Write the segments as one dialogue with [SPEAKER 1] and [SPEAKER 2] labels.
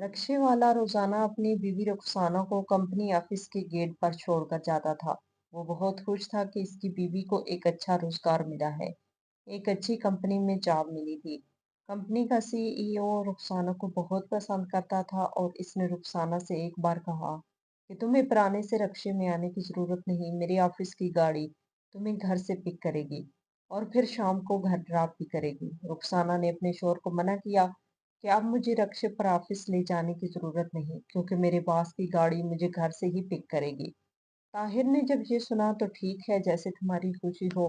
[SPEAKER 1] रक्शे वाला रोजाना अपनी बीवी रुखसाना को कंपनी ऑफिस के गेट पर छोड़कर जाता था। वो बहुत खुश था कि इसकी बीवी को एक अच्छा रोजगार मिला है। एक अच्छी कंपनी में जॉब मिली थी। कंपनी का सीईओ रुखसाना को बहुत पसंद करता था और इसने रुखसाना से एक बार कहा कि तुम्हें पुराने से रक्शे में आने की जरूरत नहीं, मेरी ऑफिस की गाड़ी तुम्हें घर से पिक करेगी और फिर शाम को घर ड्रॉप भी करेगी। रुखसाना ने अपने शोहर को मना किया कि अब मुझे रक्शे पर ऑफिस ले जाने की जरूरत नहीं, क्योंकि मेरे बॉस की गाड़ी मुझे घर से ही पिक करेगी। ताहिर ने जब ये सुना तो ठीक है, जैसे तुम्हारी खुशी हो।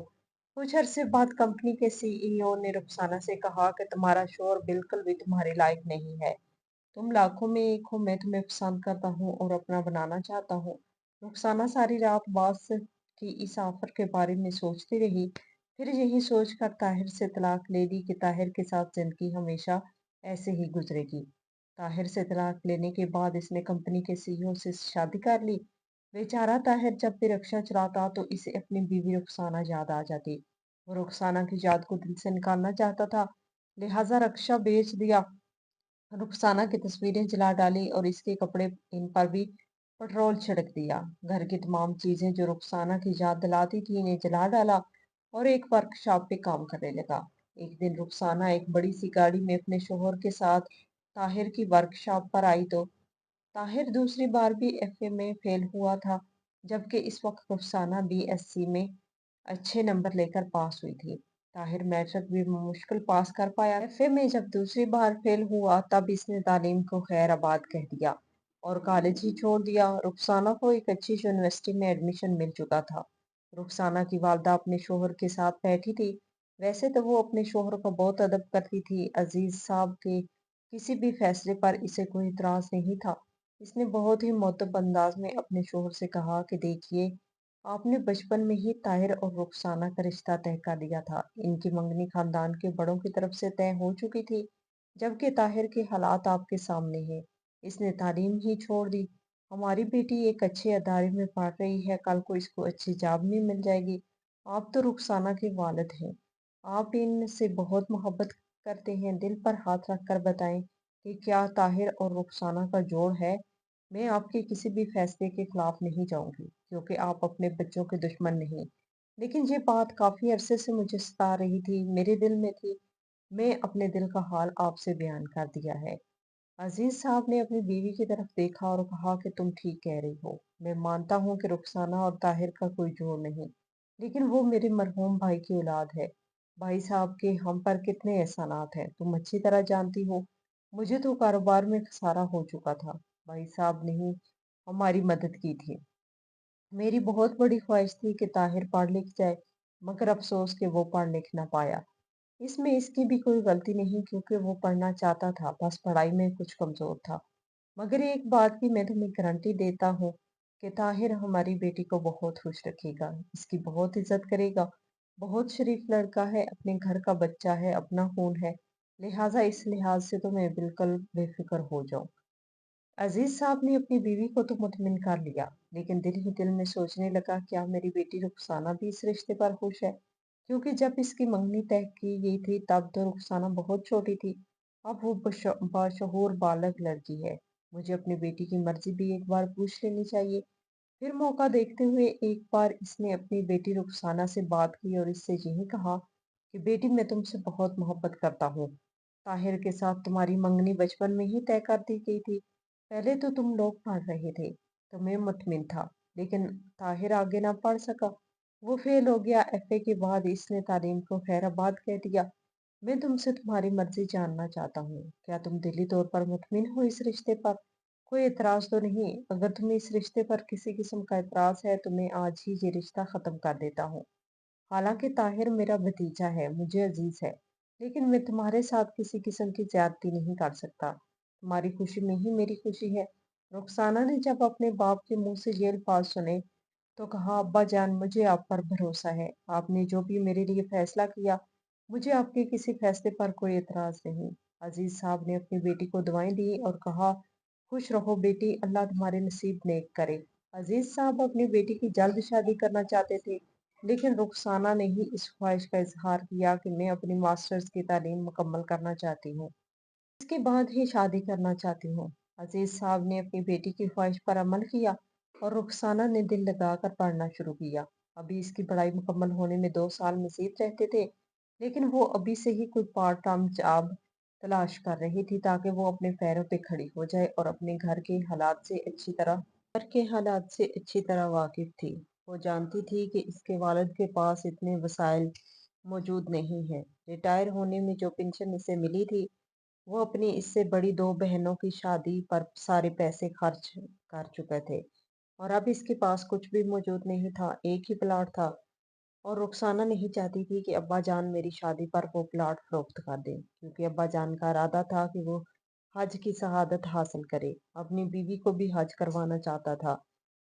[SPEAKER 1] कुछ अरसे बाद कंपनी के सीईओ ने रुखसाना से कहा कि तुम्हारा शोहर बिल्कुल भी तुम्हारे लायक नहीं है। तुम लाखों में एक हो, मैं तुम्हें पसंद करता हूँ और अपना बनाना चाहता हूँ। रुखसाना सारी रात बॉस की इस ऑफर के बारे में सोचती रही। फिर यही सोचकर ताहिर से तलाक ले ली कि ताहिर के साथ जिंदगी हमेशा ऐसे ही गुजरेगी। ताहिर से तलाक लेने के बाद इसने कंपनी के सीईओ से शादी कर ली। बेचारा ताहिर जब भी रक्शा चलाता तो इसे अपनी बीवी रुखसाना याद आ जाती। वो रुखसाना की याद को दिल से निकालना चाहता था, लिहाजा रक्शा बेच दिया, रुखसाना की तस्वीरें जला डाली और इसके कपड़े इन पर भी पेट्रोल छिड़क दिया। घर की तमाम चीजें जो रुखसाना की याद दिलाती थी इन्हें जला डाला और एक वर्कशॉप पे काम करने लगा। एक दिन रुखसाना एक बड़ी सी गाड़ी में अपने शोहर के साथ ताहिर की वर्कशॉप पर आई तो ताहिर दूसरी बार भी एफए में फेल हुआ था, जबकि इस वक्त रुखसाना बीएससी में अच्छे नंबर लेकर पास हुई थी। ताहिर मैट्रिक भी मुश्किल पास कर पाया। एफए में जब दूसरी बार फेल हुआ तब इसने तालीम को खैर आबाद कह दिया और कॉलेज ही छोड़ दिया। रुखसाना को एक अच्छी यूनिवर्सिटी में एडमिशन मिल चुका था। रुखसाना की वालदा अपने शोहर के साथ बैठी थी। वैसे तो वो अपने शोहर का बहुत अदब करती थी। अजीज साहब के किसी भी फैसले पर इसे कोई इतराज नहीं था। इसने बहुत ही मुअद्दब अंदाज में अपने शोहर से कहा कि देखिए, आपने बचपन में ही ताहिर और रुखसाना का रिश्ता तय कर दिया था। इनकी मंगनी खानदान के बड़ों की तरफ से तय हो चुकी थी, जबकि ताहिर के हालात आपके सामने हैं। इसने तालीम ही छोड़ दी। हमारी बेटी एक अच्छे अदारे में पढ़ रही है, कल को इसको अच्छी जॉब भी मिल जाएगी। आप तो रुखसाना के वालिद हैं, आप इनसे बहुत मोहब्बत करते हैं। दिल पर हाथ रखकर बताएं कि क्या ताहिर और रुखसाना का जोड़ है। मैं आपके किसी भी फैसले के खिलाफ नहीं जाऊंगी, क्योंकि आप अपने बच्चों के दुश्मन नहीं। लेकिन ये बात काफी अरसे से मुझे सता रही थी, मेरे दिल में थी। मैं अपने दिल का हाल आपसे बयान कर दिया है। अजीज साहब ने अपनी बीवी की तरफ देखा और कहा कि तुम ठीक कह रही हो। मैं मानता हूँ कि रुखसाना और ताहिर का कोई जोड़ नहीं, लेकिन वो मेरे मरहूम भाई की औलाद है। भाई साहब के हम पर कितने एहसानात हैं, तुम अच्छी तरह जानती हो। मुझे तो कारोबार में खसारा हो चुका था, भाई साहब ने ही हमारी मदद की थी। मेरी बहुत बड़ी ख्वाहिश थी कि ताहिर पढ़ लिख जाए, मगर अफसोस कि वो पढ़ लिख ना पाया। इसमें इसकी भी कोई गलती नहीं, क्योंकि वो पढ़ना चाहता था, बस पढ़ाई में कुछ कमजोर था। मगर एक बात की मैं तुम्हें गारंटी देता हूँ कि ताहिर हमारी बेटी को बहुत खुश रखेगा, इसकी बहुत इज्जत करेगा। बहुत शरीफ लड़का है, अपने घर का बच्चा है, अपना खून है। लिहाजा इस लिहाज से तो मैं बिल्कुल बेफिक्र हो जाऊं। अजीज साहब ने अपनी बीवी को तो मुतमिन कर लिया, लेकिन दिल ही दिल में सोचने लगा, क्या मेरी बेटी रुखसाना भी इस रिश्ते पर खुश है। क्योंकि जब इसकी मंगनी तय की गई थी तब तो रुखसाना बहुत छोटी थी। अब वो बाशऊर बालग लड़की है। मुझे अपनी बेटी की मर्जी भी एक बार पूछ लेनी चाहिए। फिर मौका देखते हुए एक बार इसने अपनी बेटी रुखसाना से बात की और इससे यही कहा कि बेटी, मैं तुमसे बहुत मोहब्बत करता हूँ। ताहिर के साथ तुम्हारी मंगनी बचपन में ही तय कर दी गई थी। पहले तो तुम लोग पढ़ रहे थे, तो मैं मुतमिन था, लेकिन ताहिर आगे ना पढ़ सका। वो फेल हो गया। एफए के बाद इसने तालीम को खैराबाद कह दिया। मैं तुमसे तुम्हारी मर्जी जानना चाहता हूँ, क्या तुम दिली तौर पर मुतमिन हो इस रिश्ते पर। कोई एतराज तो नहीं। अगर तुम्हें इस रिश्ते पर किसी किस्म का एतराज है तो मैं आज ही ये रिश्ता खत्म कर देता हूँ। हालांकि ताहिर मेरा भतीजा है, मुझे अजीज है, लेकिन मैं तुम्हारे साथ किसी किस्म की ज्यादती नहीं कर सकता। तुम्हारी खुशी में ही मेरी खुशी है। रुखसाना ने जब अपने बाप के मुंह से ये अल्फाज सुने तो कहा, अब्बा जान, मुझे आप पर भरोसा है। आपने जो भी मेरे लिए फैसला किया, मुझे आपके किसी फैसले पर कोई एतराज नहीं। अजीज साहब ने अपनी बेटी को दुआएं दी और कहा, खुश रहो बेटी, अल्लाह तुम्हारे नसीब नेक करे। अजीज साहब अपनी बेटी की जल्द शादी करना चाहते थे, लेकिन रुखसाना ने ही इस ख्वाहिश का इजहार किया कि मैं अपनी मास्टर्स की तालीम मुकम्मल करना चाहती हूँ, इसके बाद ही शादी करना चाहती हूँ। अजीज साहब ने अपनी बेटी की ख्वाहिश पर अमल किया और रुखसाना ने दिल लगाकर पढ़ना शुरू किया। अभी इसकी पढ़ाई मुकम्मल होने में 2 साल मजीद रहते थे, लेकिन वो अभी से ही कोई पार्ट टाइम जॉब तलाश कर रही थी ताकि वो अपने पैरों पे खड़ी हो जाए और अपने घर के हालात से अच्छी तरह वाकिफ थी। वो जानती थी कि इसके वालिद के पास इतने वसाइल मौजूद नहीं है। रिटायर होने में जो पेंशन इसे मिली थी, वो अपनी इससे बड़ी 2 बहनों की शादी पर सारे पैसे खर्च कर चुके थे और अब इसके पास कुछ भी मौजूद नहीं था। एक ही प्लॉट था और रुखसाना नहीं चाहती थी कि अब्बा जान मेरी शादी पर वो प्लॉट फरोख्त कर दें, क्योंकि अब्बा जान का इरादा था कि वो हज की शहादत हासिल करे। अपनी बीवी को भी हज करवाना चाहता था।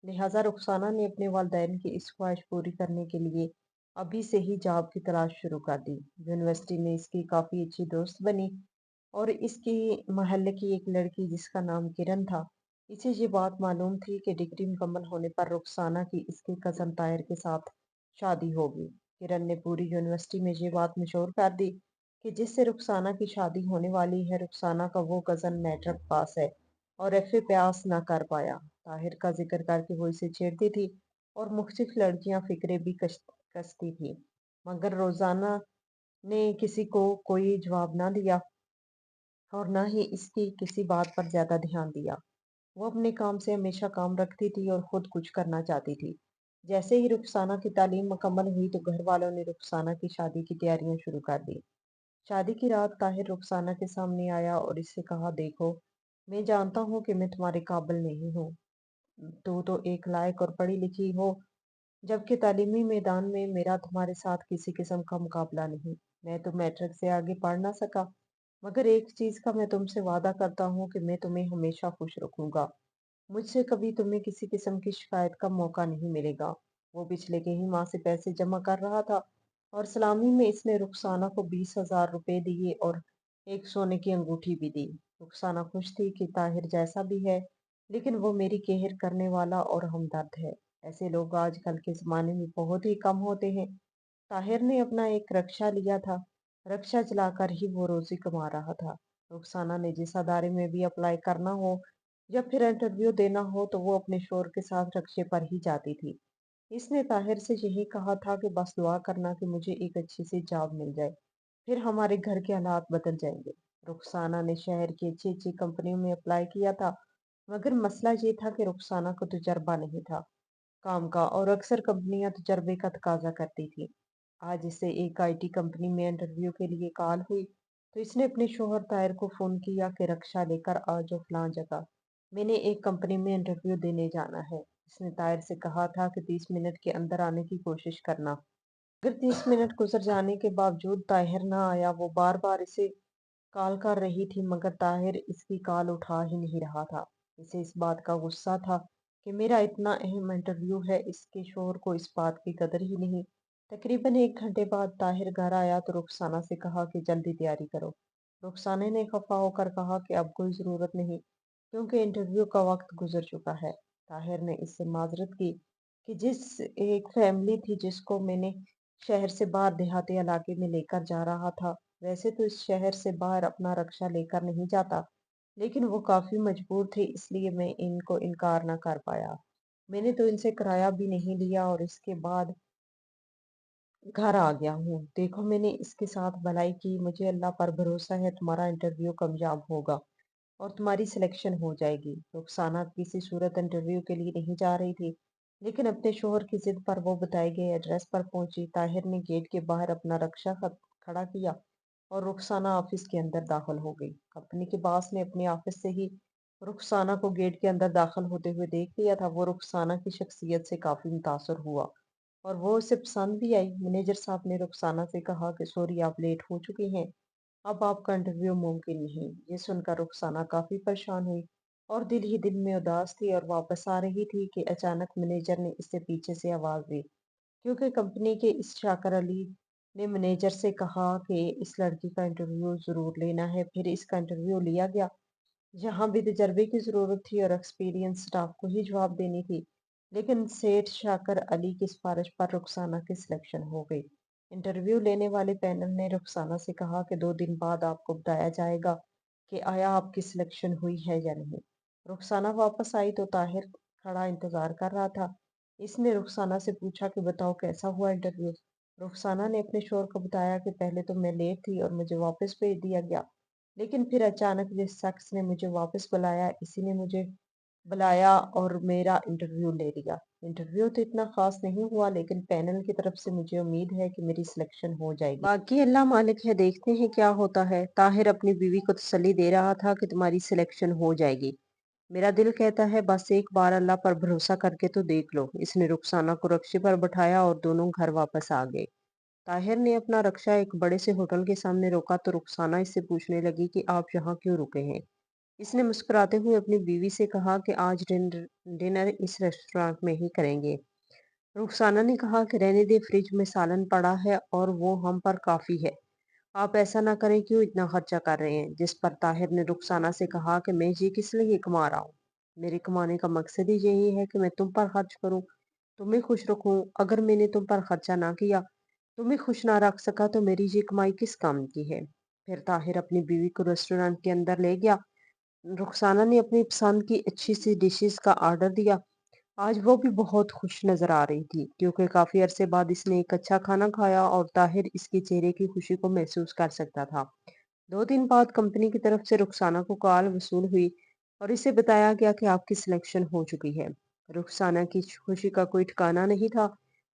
[SPEAKER 1] लिहाजा रुखसाना ने अपने वालिदैन की इस ख्वाहिश पूरी करने के लिए अभी से ही जॉब की तलाश शुरू कर दी। यूनिवर्सिटी में इसकी काफ़ी अच्छी दोस्त बनी और इसकी मोहल्ले की एक लड़की जिसका नाम किरण था, इसे ये बात मालूम थी कि डिग्री मुकम्मल होने पर रुखसाना की इसके कज़न ताहिर के साथ शादी होगी। किरण ने पूरी यूनिवर्सिटी में ये बात मशहूर कर दी कि जिससे रुखसाना की शादी होने वाली है, रुखसाना का वो कज़न मैट्रिक पास है और एफए पास ना कर पाया। ताहिर का जिक्र करके वो इसे छेड़ती थी और मुख्तलिफ लड़कियां फिक्रे भी कसती थी, मगर रोजाना ने किसी को कोई जवाब ना दिया और ना ही इसकी किसी बात पर ज्यादा ध्यान दिया। वो अपने काम से हमेशा काम रखती थी और खुद कुछ करना चाहती थी। जैसे ही रुखसाना की तालीम मुकम्मल हुई तो घर वालों ने रुखसाना की शादी की तैयारियां शुरू कर दी। शादी की रात ताहिर रुखसाना के सामने आया और इससे कहा, देखो, मैं जानता हूँ कि मैं तुम्हारे काबिल नहीं हूँ। तू तो एक लायक और पढ़ी लिखी हो, जबकि तालीमी मैदान में मेरा तुम्हारे साथ किसी किस्म का मुकाबला नहीं। मैं तो मैट्रिक से आगे पढ़ ना सका, मगर एक चीज का मैं तुमसे वादा करता हूँ कि मैं तुम्हें हमेशा खुश रखूंगा। मुझसे कभी तुम्हें किसी किस्म की शिकायत का मौका नहीं मिलेगा। वो पिछले कई माह से पैसे जमा कर रहा था और सलामी में इसने रुखसाना को 20,000 रुपए दिए और एक सोने की अंगूठी भी दी। रुखसाना खुश थी कि ताहिर जैसा भी है, लेकिन वो मेरी केयर करने वाला और हमदर्द है। ऐसे लोग आजकल के जमाने में बहुत ही कम होते हैं। ताहिर ने अपना एक रक्शा लिया था। रक्शा चलाकर ही वो रोजी कमा रहा था। रुखसाना ने जिस अदारे में भी अप्लाई करना हो या फिर इंटरव्यू देना हो तो वो अपने शोहर के साथ रक्शे पर ही जाती थी। इसने ताहिर से यही कहा था कि बस दुआ करना कि मुझे एक अच्छी सी जॉब मिल जाए, फिर हमारे घर के हालात बदल जाएंगे। रुखसाना ने शहर की अच्छी अच्छी कंपनियों में अप्लाई किया था, मगर मसला ये था कि रुखसाना को तजुर्बा नहीं था काम का और अक्सर कंपनियां तजर्बे का तकाजा करती थी। आज इसे एक आईटी कंपनी में इंटरव्यू के लिए कॉल हुई तो इसने अपने शोहर ताहिर को फोन किया कि रक्षा लेकर आ जाओ फलां जगह, मैंने एक कंपनी में इंटरव्यू देने जाना है। इसने ताहिर से कहा था कि 30 मिनट के अंदर आने की कोशिश करना। अगर 30 मिनट गुजर जाने के बावजूद ताहिर ना आया, वो बार बार इसे कॉल कर रही थी मगर ताहिर इसकी कॉल उठा ही नहीं रहा था। इसे इस बात का गुस्सा था कि मेरा इतना अहम इंटरव्यू है, इसके शोहर को इस बात की कदर ही नहीं। तकरीबन 1 घंटे बाद ताहिर घर आया तो रुखसाना से कहा कि जल्दी तैयारी करो। रुखसाना ने खफा होकर कहा कि अब कोई ज़रूरत नहीं, क्योंकि इंटरव्यू का वक्त गुजर चुका है। ताहिर ने इससे माजरत की कि जिस एक फैमिली थी जिसको मैंने शहर से बाहर देहाती इलाके में लेकर जा रहा था, वैसे तो इस शहर से बाहर अपना रक्षा लेकर नहीं जाता, लेकिन वो काफी मजबूर थे, इसलिए मैं इनको इनकार ना कर पाया। मैंने तो इनसे किराया भी नहीं लिया और इसके बाद घर आ गया हूँ। देखो, मैंने इसके साथ भलाई की, मुझे अल्लाह पर भरोसा है तुम्हारा इंटरव्यू कामयाब होगा और तुम्हारी सिलेक्शन हो जाएगी। रुखसाना किसी सूरत इंटरव्यू के लिए नहीं जा रही थी, लेकिन अपने शोहर की जिद पर वो बताए गए एड्रेस पर पहुंची। ताहिर ने गेट के बाहर अपना रक्षा खड़ा किया और रुखसाना ऑफिस के अंदर दाखिल हो गई। कंपनी के बॉस ने अपने ऑफिस से ही रुखसाना को गेट के अंदर दाखिल होते हुए देख लिया था। वो रुखसाना की शख्सियत से काफी मुतासर हुआ और वो उसे पसंद भी आई। मैनेजर साहब ने रुखसाना से कहा कि सॉरी, आप लेट हो चुकी हैं, अब आपका इंटरव्यू मुमकिन नहीं। ये सुनकर रुखसाना काफी परेशान हुई और दिल ही दिल में उदास थी और वापस आ रही थी कि अचानक मैनेजर ने इससे पीछे से आवाज दी, क्योंकि कंपनी के इस शाकर अली ने मैनेजर से कहा कि इस लड़की का इंटरव्यू जरूर लेना है। फिर इसका इंटरव्यू लिया गया। यहाँ भी तजर्बे की जरूरत थी और एक्सपीरियंस स्टाफ को ही जवाब देनी थी, लेकिन सेठ शाकर अली की सिफारिश पर रुखसाना की सिलेक्शन हो गई। इंटरव्यू लेने वाले पैनल ने रुखसाना से कहा कि 2 दिन बाद आपको बताया जाएगा कि आया आपकी सिलेक्शन हुई है या नहीं। रुखसाना वापस आई तो ताहिर खड़ा इंतजार कर रहा था। इसने रुखसाना से पूछा कि बताओ कैसा हुआ इंटरव्यू। रुखसाना ने अपने शोर को बताया कि पहले तो मैं लेट थी और मुझे वापस भेज दिया गया, लेकिन फिर अचानक जिस शख्स ने मुझे वापस बुलाया, इसी ने मुझे बुलाया और मेरा इंटरव्यू ले लिया। इंटरव्यू तो इतना खास नहीं हुआ, लेकिन पैनल की तरफ से मुझे उम्मीद है कि मेरी सिलेक्शन हो जाएगी। बाकी अल्लाह मालिक है, देखते हैं क्या होता है। ताहिर अपनी बीवी को तसल्ली दे रहा था कि तुम्हारी सिलेक्शन हो जाएगी। मेरा दिल कहता है बस एक बार अल्लाह पर भरोसा करके तो देख लो। इसने रुखसाना को रक्शे पर बैठाया और दोनों घर वापस आ गए। ताहिर ने अपना रक्शा एक बड़े से होटल के सामने रोका तो रुखसाना इससे पूछने लगी कि आप यहाँ क्यों रुके हैं। इसने मुस्कुराते हुए अपनी बीवी से कहा कि आज डिनर इस रेस्टोरेंट में ही करेंगे। रुखसाना ने कहा कि रहने दे, फ्रिज में सालन पड़ा है और वो हम पर काफी है। आप ऐसा ना करें, क्यों इतना खर्चा कर रहे हैं। जिस पर ताहिर ने रुखसाना से कहा कि मैं ये किस लिए कमा रहा हूँ। मेरे कमाने का मकसद ही यही है कि मैं तुम पर खर्च करूं, तुम्हें खुश रखूं। अगर मैंने तुम पर खर्चा ना किया, तुम्हें खुश ना रख सका, तो मेरी ये कमाई किस काम की है। फिर ताहिर अपनी बीवी को रेस्टोरेंट के अंदर ले गया। रुखसाना ने अपनी पसंद की अच्छी सी डिशेस का ऑर्डर दिया। आज वो भी बहुत खुश नजर आ रही थी, क्योंकि काफी अरसे बाद इसने एक अच्छा खाना खाया और ताहिर इसके चेहरे की खुशी को महसूस कर सकता था। 2 दिन बाद कंपनी की तरफ से रुखसाना को कॉल वसूल हुई और इसे बताया गया कि आपकी सिलेक्शन हो चुकी है। रुखसाना की खुशी का कोई ठिकाना नहीं था।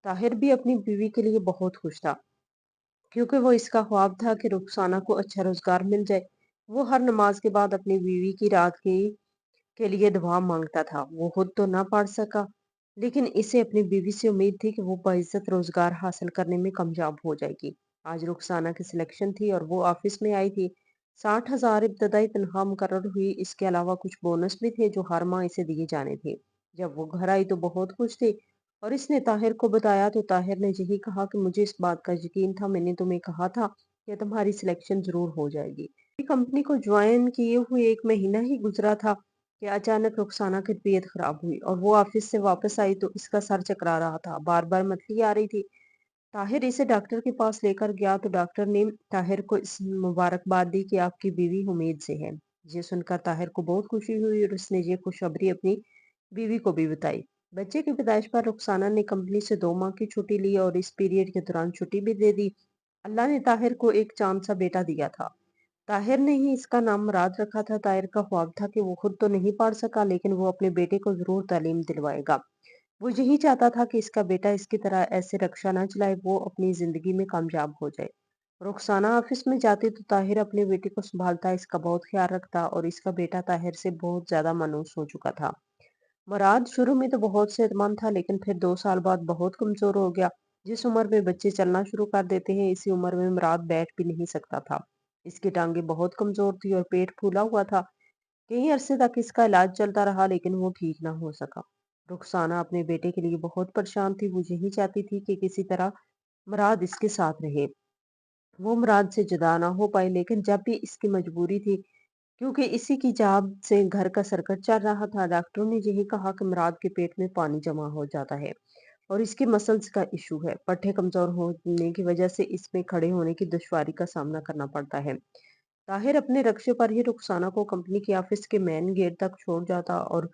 [SPEAKER 1] ताहिर भी अपनी बीवी के लिए बहुत खुश था, क्योंकि वो इसका ख्वाब था कि रुखसाना को अच्छा रोजगार मिल जाए। वो हर नमाज के बाद अपनी बीवी की रात की के लिए दुआ मांगता था। वो खुद तो ना पढ़ सका, लेकिन इसे अपनी बीवी से उम्मीद थी कि वो बाइज्जत रोजगार हासिल करने में कामयाब हो जाएगी। आज रुखसाना की सिलेक्शन थी और वो ऑफिस में आई थी। 60,000 इब्तदाई तनख्वाह मुकर्रर हुई। इसके अलावा कुछ बोनस भी थे जो हर माह इसे दिए जाने थे। जब वो घर आई तो बहुत खुश थी और इसने ताहिर को बताया तो ताहिर ने यही कहा कि मुझे इस बात का यकीन था, मैंने तुम्हें कहा था कि तुम्हारी सिलेक्शन जरूर हो जाएगी। कंपनी को ज्वाइन किए हुए 1 महीना ही गुजरा था कि अचानक रुखसाना की तबीयत खराब हुई और वो ऑफिस से वापस आई तो इसका सर चकरा रहा था, बार बार मतली आ रही थी। ताहिर इसे डॉक्टर के पास लेकर गया तो डॉक्टर ने ताहिर को इस मुबारकबाद दी कि आपकी बीवी उम्मीद से है। ये सुनकर ताहिर को बहुत खुशी हुई और उसने ये खुशखबरी अपनी बीवी को भी बताई। बच्चे की पैदाइश पर रुखसाना ने कंपनी से 2 माह की छुट्टी ली और इस पीरियड के दौरान छुट्टी भी दे दी। अल्लाह ने ताहिर को एक चांद सा बेटा दिया था। ताहिर ने ही इसका नाम मुराद रखा था। ताहिर का ख्वाब था कि वो खुद तो नहीं पढ़ सका, लेकिन वो अपने बेटे को जरूर तालीम दिलवाएगा। वो यही चाहता था कि इसका बेटा इसकी तरह ऐसे रक्षा ना चलाए, वो अपनी जिंदगी में कामयाब हो जाए। रुखसाना ऑफिस में जाती तो ताहिर अपने बेटे को संभालता, इसका बहुत ख्याल रखता और इसका बेटा ताहिर से बहुत ज्यादा मायूस हो चुका था। मुराद शुरू में तो बहुत सेहतमंद था, लेकिन फिर 2 साल बाद बहुत कमजोर हो गया। जिस उम्र में बच्चे चलना शुरू कर देते हैं, इसी उम्र में मुराद बैठ भी नहीं सकता था। इसकी टांगे बहुत कमजोर थी और पेट फूला हुआ था। कई अरसे तक इसका इलाज चलता रहा, लेकिन वो ठीक ना हो सका। रुखसाना अपने बेटे के लिए बहुत परेशान थी। वो यही चाहती थी कि किसी तरह मुराद इसके साथ रहे, वो मुराद से जुदा ना हो पाए, लेकिन जब भी इसकी मजबूरी थी, क्योंकि इसी की जाब से घर का सर्कट चल रहा था। डॉक्टरों ने यही कहा कि मुराद के पेट में पानी जमा हो जाता है और इसकी मसल्स का इशू है। पट्टे कमजोर होने की वजह से इसमें खड़े होने की दुश्वारी का सामना करना पड़ता है। ताहिर अपने रक्शे पर ही रुखसाना को कंपनी के ऑफिस के मेन गेट तक छोड़ जाता और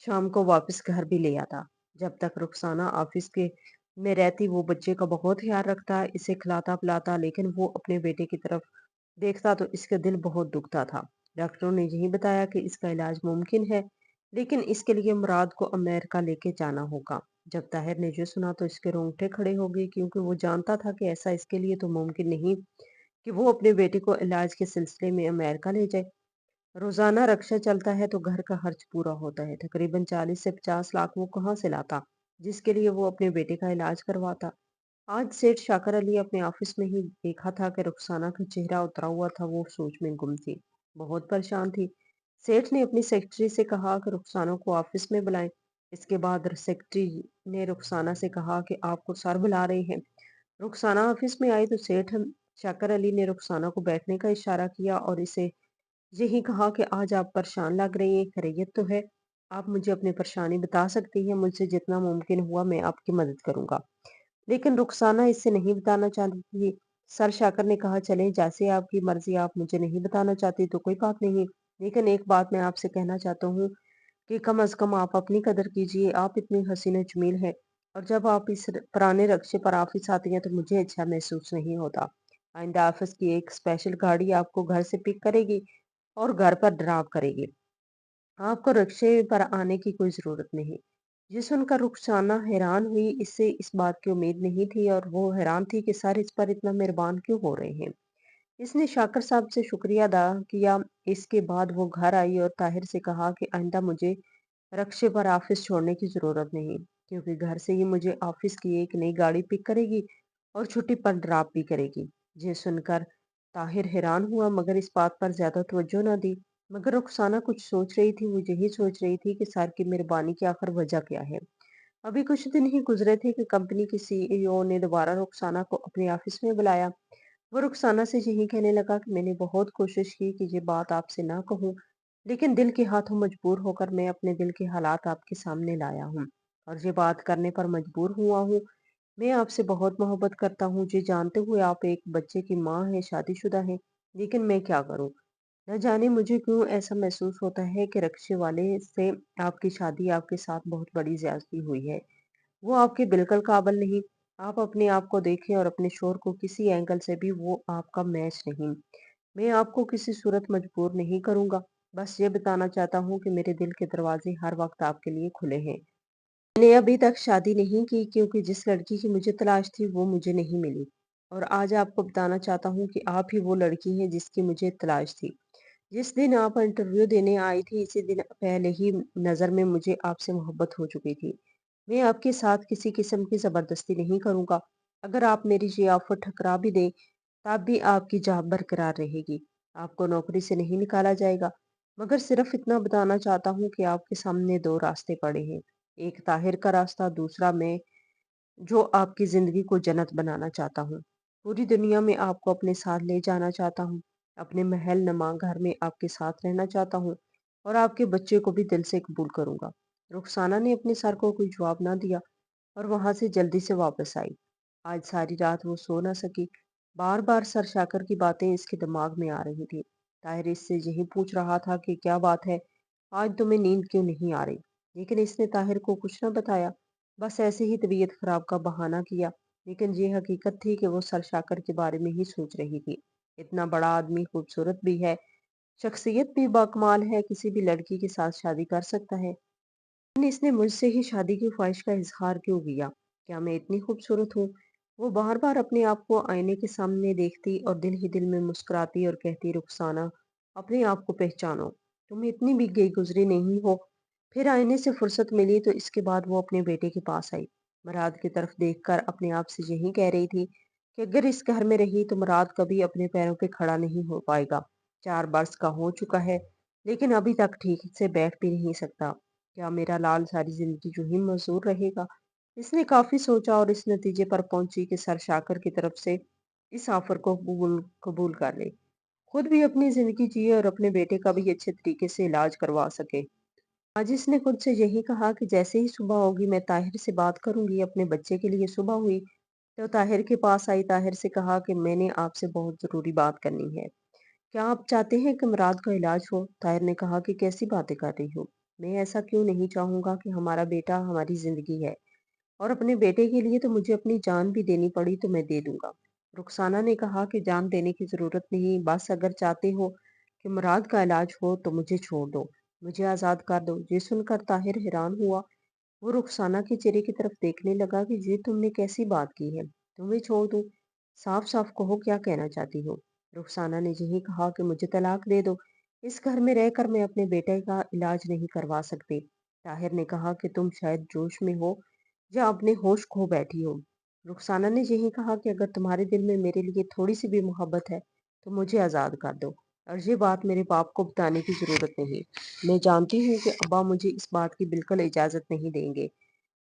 [SPEAKER 1] शाम को वापस घर भी ले आता। जब तक रुखसाना ऑफिस के में रहती, वो बच्चे का बहुत ख्याल रखता, इसे खिलाता पिलाता, लेकिन वो अपने बेटे की तरफ देखता तो इसका दिल बहुत दुखता था। डॉक्टरों ने यही बताया कि इसका इलाज मुमकिन है, लेकिन इसके लिए मुराद को अमेरिका लेके जाना होगा। जब ताहिर ने ये सुना तो इसके रोंगटे खड़े हो गए, क्योंकि वो जानता था कि ऐसा इसके लिए तो मुमकिन नहीं कि वो अपने बेटे को इलाज के सिलसिले में अमेरिका ले जाए। रोजाना रक्षा चलता है तो घर का खर्च पूरा होता है, तकरीबन 40 से 50 लाख वो कहाँ से लाता, जिसके लिए वो अपने बेटे का इलाज करवाता। आज सेठ शाकर अली अपने ऑफिस में ही देखा था कि रुखसाना का चेहरा उतरा हुआ था। वो सोच में गुम थी, बहुत परेशान थी। सेठ ने अपनी सेक्रेटरी से कहा कि रुखसाना को ऑफिस में बुलाएं। इसके बाद सेक्रेटरी ने रुखसाना से कहा कि आपको सर बुला रहे हैं। रुखसाना ऑफिस में आई तो सेठ शाकर अली ने रुखसाना को बैठने का इशारा किया और इसे यही कहा कि आज आप परेशान लग रही हैं, खैरियत तो है? आप मुझे अपनी परेशानी बता सकती हैं, मुझसे जितना मुमकिन हुआ मैं आपकी मदद करूंगा। लेकिन रुखसाना इससे नहीं बताना चाहती थी। सर शाकर ने कहा, चलें, जैसे आपकी मर्जी, आप मुझे नहीं बताना चाहती तो कोई बात नहीं, लेकिन एक बात मैं आपसे कहना चाहता हूँ
[SPEAKER 2] कि कम अज़ कम आप अपनी कदर कीजिए, आप इतनी हसीन जमील हैं और जब आप इस पुराने रक्शे पर ऑफिस आती हैं तो मुझे अच्छा महसूस नहीं होता। आइंदा ऑफिस की एक स्पेशल गाड़ी आपको घर से पिक करेगी और घर पर ड्रॉप करेगी। आपको रिक्शे पर आने की कोई ज़रूरत नहीं। ये सुनकर रुखसाना हैरान हुई, इससे इस बात की उम्मीद नहीं थी और वो हैरान थी कि सर इस पर इतना मेहरबान क्यों हो रहे हैं। इसने शाकिर साहब से शुक्रिया अदा किया। इसके बाद वो घर आई और ताहिर से कहा कि आइंदा मुझे रक्शे पर ऑफिस छोड़ने की ज़रूरत नहीं, क्योंकि घर से ही मुझे ऑफिस की एक नई गाड़ी पिक करेगी और छुट्टी पर ड्रॉप भी करेगी। ये सुनकर ताहिर हैरान हुआ मगर इस बात पर ज्यादा तवज्जो न दी। मगर रुखसाना कुछ सोच रही थी, वो यही सोच रही थी कि सर की मेहरबानी की आखिर वजह क्या है। अभी कुछ दिन ही गुजरे थे कि कंपनी के सीईओ ने दोबारा रुखसाना को अपने ऑफिस में बुलाया। वो रुखसाना से यही कहने लगा कि मैंने बहुत कोशिश की कि ये बात आपसे ना कहूँ, लेकिन दिल के हाथों मजबूर होकर मैं अपने दिल के हालात आपके सामने लाया हूँ और ये बात करने पर मजबूर हुआ हूँ। मैं आपसे बहुत मोहब्बत करता हूँ, ये जानते हुए आप एक बच्चे की माँ है, शादीशुदा है, लेकिन मैं क्या करूँ। न जाने मुझे क्यों ऐसा महसूस होता है कि रक्शे वाले से आपकी शादी आपके साथ बहुत बड़ी ज्यादती हुई है। वो आपके बिल्कुल काबिल नहीं। आप अपने आप को देखें और अपने शोर को किसी एंगल से भी वो आपका मैच नहीं। मैं आपको किसी सूरत मजबूर नहीं करूंगा। बस ये बताना चाहता हूँ कि मेरे दिल के दरवाजे हर वक्त आपके लिए खुले हैं। मैंने अभी तक शादी नहीं की क्योंकि जिस लड़की की मुझे तलाश थी वो मुझे नहीं मिली। और आज आपको बताना चाहता हूँ कि आप ही वो लड़की हैं जिसकी मुझे तलाश थी। जिस दिन आप इंटरव्यू देने आई थी, इसी दिन पहले ही नज़र में मुझे आपसे मोहब्बत हो चुकी थी। मैं आपके साथ किसी किस्म की ज़बरदस्ती नहीं करूँगा। अगर आप मेरी ये ऑफ़र ठुकरा भी दें, तब भी आपकी जॉब बरकरार रहेगी। आपको नौकरी से नहीं निकाला जाएगा। मगर सिर्फ़ इतना बताना चाहता हूँ कि आपके सामने 2 रास्ते पड़े हैं। एक ताहिर का रास्ता, दूसरा मैं, जो आपकी ज़िंदगी को जन्नत बनाना चाहता हूँ। पूरी दुनिया में आपको अपने साथ ले जाना चाहता हूँ। अपने महल नुमा घर में आपके साथ रहना चाहता हूँ और आपके बच्चे को भी दिल से कबूल करूँगा। रुखसाना ने अपने सर को कोई जवाब ना दिया और वहां से जल्दी से वापस आई। आज सारी रात वो सो ना सकी। बार-बार सर शाकर की बातें इसके दिमाग में आ रही थी। ताहिर इससे यही पूछ रहा था कि क्या बात है, आज तुम्हें नींद क्यों नहीं आ रही? लेकिन इसने ताहिर को कुछ न बताया, बस ऐसे ही तबीयत खराब का बहाना किया। लेकिन ये हकीकत थी कि वो सर शाकर के बारे में ही सोच रही थी। इतना बड़ा आदमी खूबसूरत भी है, शख्सियत भी बाकमाल है, किसी भी लड़की के साथ शादी कर सकता है। लेकिन इसने मुझसे ही शादी की ख्वाहिश का इजहार क्यों किया? क्या मैं इतनी खूबसूरत हूँ? वो बार बार अपने आप को आईने के सामने देखती और दिल ही दिल में मुस्कुराती और कहती, रुखसाना, अपने आप को पहचानो, तुम इतनी भी गई गुजरी नहीं हो। फिर आईने से फुर्सत मिली तो इसके बाद वो अपने बेटे के पास आई। मुराद की तरफ देखकर अपने आप से यही कह रही थी कि अगर इस घर में रही तो मुराद कभी अपने पैरों पे खड़ा नहीं हो पाएगा। 4 बरस का हो चुका है, लेकिन अभी तक ठीक से बैठ भी नहीं सकता। क्या मेरा लाल सारी जिंदगी यूं ही मजदूर रहेगा? इसने काफी सोचा और इस नतीजे पर पहुंची कि सर शाकर की तरफ से इस ऑफर को कबूल कबूल कर ले। खुद भी अपनी जिंदगी जिए और अपने बेटे का भी अच्छे तरीके से इलाज करवा सके। आज इसने खुद से यही कहा कि जैसे ही सुबह होगी मैं ताहिर से बात करूंगी। अपने बच्चे के लिए सुबह हुई तो ताहिर के पास आई। ताहिर से कहा कि मैंने आपसे बहुत जरूरी बात करनी है। क्या आप चाहते हैं कि मुराद का इलाज हो? ताहिर ने कहा कि कैसी बातें कर रही हो? मैं ऐसा क्यों नहीं चाहूंगा कि हमारा बेटा हमारी जिंदगी है और अपने बेटे के लिए तो मुझे अपनी जान भी देनी पड़ी तो मैं दे दूंगा। रुखसाना ने कहा कि जान देने की जरूरत नहीं, बस अगर चाहते हो कि मुराद का इलाज हो तो मुझे छोड़ दो, मुझे आजाद कर दो। ये सुनकर ताहिर हैरान हुआ। वो रुखसाना के चेहरे की तरफ देखने लगा कि ये तुमने कैसी बात की है, तुम्हें छोड़ दूं? साफ साफ कहो क्या कहना चाहती हो। रुखसाना ने यही कहा कि मुझे तलाक दे दो, इस घर में रहकर मैं अपने बेटे का इलाज नहीं करवा सकती। ताहिर ने कहा कि तुम शायद जोश में हो या अपने होश खो बैठी हो। रुखसाना ने यही कहा कि अगर तुम्हारे दिल में मेरे लिए थोड़ी सी भी मोहब्बत है तो मुझे आज़ाद कर दो और ये बात मेरे बाप को बताने की जरूरत नहीं। मैं जानती हूँ कि अब्बा मुझे इस बात की बिल्कुल इजाज़त नहीं देंगे।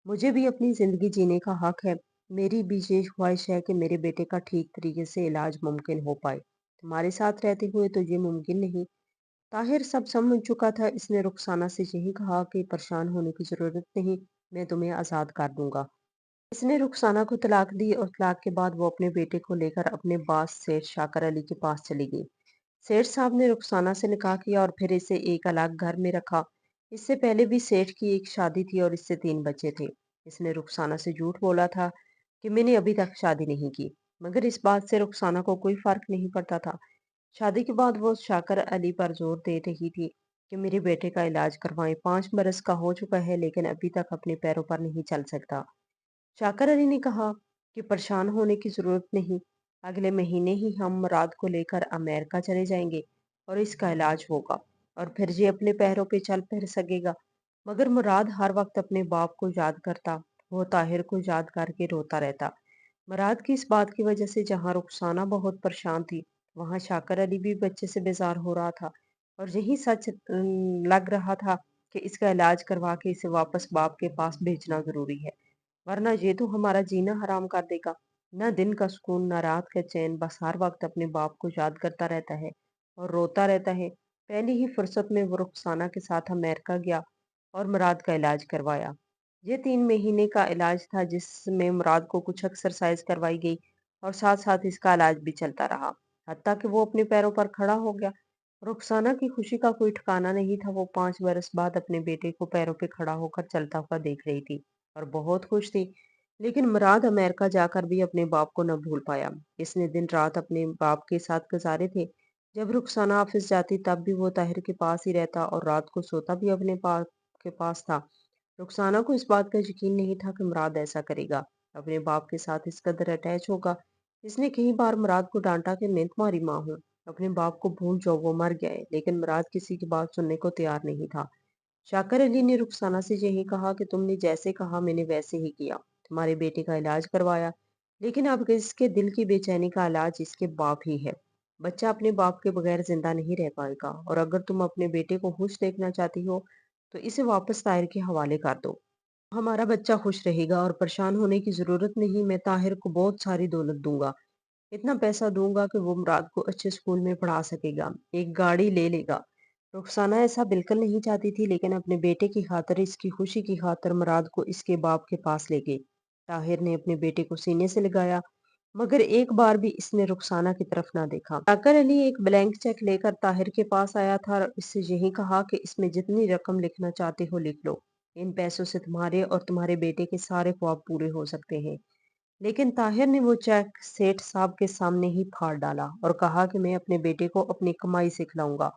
[SPEAKER 2] मुझे भी अपनी ज़िंदगी जीने का हक है। मेरी भी ये ख्वाहिश है कि मेरे बेटे का ठीक तरीके से इलाज मुमकिन हो पाए। तुम्हारे साथ रहते हुए तो ये मुमकिन नहीं। ताहिर सब समझ चुका था। इसने रुखसाना से यही कहा कि परेशान होने की ज़रूरत नहीं, मैं तुम्हें आज़ाद कर दूंगा। इसने रुखसाना को तलाक दी और तलाक के बाद वो अपने बेटे को लेकर अपने बास सेठ शाकर अली के पास चली गई। सेठ साहब ने रुखसाना से निकाह किया और फिर इसे एक अलग घर में रखा। इससे पहले भी सेठ की एक शादी थी और इससे 3 बच्चे थे। इसने रुखसाना से झूठ बोला था कि मैंने अभी तक शादी नहीं की, मगर इस बात से रुखसाना को कोई फ़र्क नहीं पड़ता था। शादी के बाद वो शाकर अली पर ज़ोर दे रही थी कि मेरे बेटे का इलाज करवाएँ। 5 बरस का हो चुका है लेकिन अभी तक अपने पैरों पर नहीं चल सकता। शाकर अली ने कहा कि परेशान होने की ज़रूरत नहीं। अगले महीने ही हम मुराद को लेकर अमेरिका चले जाएंगे और इसका इलाज होगा और फिर ये अपने पैरों पे चल फिर सकेगा। मगर मुराद हर वक्त अपने बाप को याद करता। वो ताहिर को याद करके रोता रहता। मुराद की इस बात की वजह से जहाँ रुखसाना बहुत परेशान थी, वहाँ शाकर अली भी बच्चे से बेजार हो रहा था और यही सच लग रहा था कि इसका इलाज करवा के इसे वापस बाप के पास भेजना जरूरी है, वरना ये तो हमारा जीना हराम कर देगा। ना दिन का सुकून, ना रात का चैन, बस हर वक्त अपने बाप को याद करता रहता है और रोता रहता है। पहली ही फुर्सत में वो रुखसाना के साथ अमेरिका गया और मुराद का इलाज करवाया। ये 3 महीने का इलाज था जिसमें मुराद को कुछ एक्सरसाइज करवाई गई और साथ साथ इसका इलाज भी चलता रहा, हत्ता कि वो अपने पैरों पर खड़ा हो गया। रुखसाना की खुशी का कोई ठिकाना नहीं था। वो 5 बरस बाद अपने बेटे को पैरों पे खड़ा होकर चलता हुआ देख रही थी और बहुत खुश थी। लेकिन मुराद अमेरिका जाकर भी अपने बाप को न भूल पाया। इसने दिन रात अपने बाप के साथ गुजारे थे। जब रुखसाना ऑफिस जाती तब भी वो ताहिर के पास ही रहता और रात को सोता भी अपने बाप के पास था। रुखसाना को इस बात का यकीन नहीं था कि मुराद ऐसा करेगा, अपने बाप के साथ इस कदर अटैच होगा। इसने कई बार मुराद को डांटा कि मैं तुम्हारी माँ हूँ, अपने बाप को भूल जाओ, वो मर गया है। लेकिन मुराद किसी की बात सुनने को तैयार नहीं था। शाकर अली ने रुखसाना से यही कहा कि तुमने जैसे कहा मैंने वैसे ही किया, तुम्हारे बेटे का इलाज करवाया, लेकिन अब इसके दिल की बेचैनी का इलाज इसके बाप ही है। बच्चा अपने बाप के बगैर जिंदा नहीं रह पाएगा और अगर तुम अपने बेटे को खुश देखना चाहती हो तो इसे वापस ताहिर के हवाले कर दो। हमारा बच्चा खुश रहेगा और परेशान होने की जरूरत नहीं। मैं ताहिर को बहुत सारी दौलत दूंगा, इतना पैसा दूंगा कि वो मुराद को अच्छे स्कूल में पढ़ा सकेगा, एक गाड़ी ले लेगा। रुखसाना ऐसा बिल्कुल नहीं चाहती थी लेकिन अपने बेटे की खातिर, इसकी खुशी की खातिर मुराद को इसके बाप के पास ले गई। ताहिर ने अपने बेटे को सीने से लगाया, मगर एक बार भी इसने रुखसाना की तरफ ना देखा। जाकर अली एक ब्लैंक चेक लेकर ताहिर के पास आया था और इससे यही कहा कि इसमें जितनी रकम लिखना चाहते हो लिख लो। इन पैसों से तुम्हारे और तुम्हारे बेटे के सारे ख्वाब पूरे हो सकते हैं। लेकिन ताहिर ने वो चेक सेठ साहब के सामने ही फाड़ डाला और कहा कि मैं अपने बेटे को अपनी कमाई से खिलाऊंगा,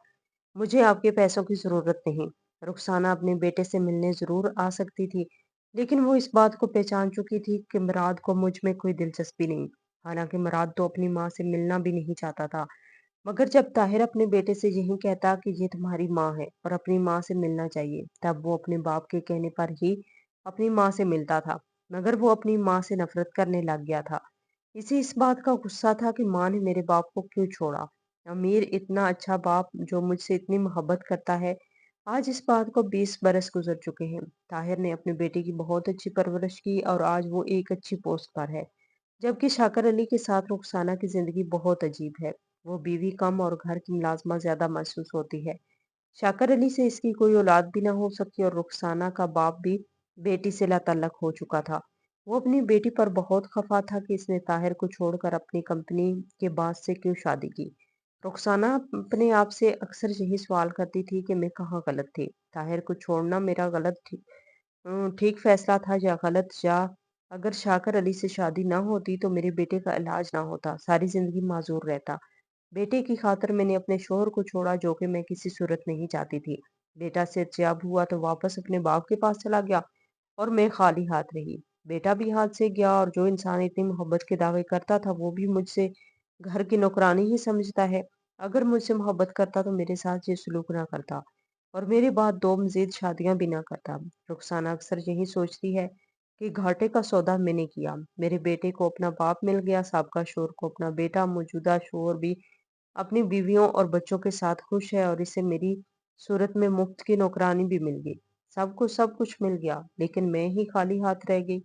[SPEAKER 2] मुझे आपके पैसों की जरूरत नहीं। रुखसाना अपने बेटे से मिलने जरूर आ सकती थी, लेकिन वो इस बात को पहचान चुकी थी कि मुराद को मुझ में कोई दिलचस्पी नहीं। हालांकि मुराद तो अपनी माँ से मिलना भी नहीं चाहता था, मगर जब ताहिर अपने बेटे से यही कहता कि ये तुम्हारी माँ है और अपनी माँ से मिलना चाहिए, तब वो अपने बाप के कहने पर ही अपनी माँ से मिलता था। मगर वो अपनी माँ से नफरत करने लग गया था। इसे इस बात का गुस्सा था कि माँ ने मेरे बाप को क्यों छोड़ा। अमीर, इतना अच्छा बाप जो मुझसे इतनी मोहब्बत करता है। आज इस बात को 20 बरस गुजर चुके हैं। ताहिर ने अपने बेटे की बहुत अच्छी परवरिश की और आज वो एक अच्छी पोस्ट पर है, जबकि शाकर अली के साथ रुखसाना की जिंदगी बहुत अजीब है। वो बीवी कम और घर की मुलाजमत ज्यादा महसूस होती है। शाकर अली से इसकी कोई औलाद भी ना हो सकी और रुखसाना का बाप भी बेटी से लातल्लक हो चुका था। वो अपनी बेटी पर बहुत खफा था कि इसने ताहिर को छोड़कर अपनी कंपनी के बास से क्यों शादी की। रुखसाना अपने आप से अक्सर यही सवाल करती थी कि मैं कहाँ गलत थी। ताहिर को छोड़ना मेरा ठीक फैसला था या गलत, या अगर शाकर अली से शादी ना होती तो मेरे बेटे का इलाज ना होता, सारी जिंदगी माजूर रहता। बेटे की खातिर मैंने अपने शोहर को छोड़ा जो कि मैं किसी सूरत नहीं चाहती थी। बेटा सेहतयाब हुआ तो वापस अपने बाप के पास चला गया और मैं खाली हाथ रही। बेटा भी हाथ से गया और जो इंसान इतनी मोहब्बत के दावे करता था वो भी मुझसे घर की नौकरानी ही समझता है। अगर मुझसे मोहब्बत करता तो मेरे साथ ये सलूक ना करता और मेरे बाद 2 मजीद शादियां भी ना करता। रुखसाना अक्सर यही सोचती है कि घाटे का सौदा मैंने किया। मेरे बेटे को अपना बाप मिल गया, साबका शोहर को अपना बेटा, मौजूदा शोहर भी अपनी बीवियों और बच्चों के साथ खुश है और इसे मेरी सूरत में मुफ्त की नौकरानी भी मिल गई। सबको सब कुछ मिल गया लेकिन मैं ही खाली हाथ रह गई।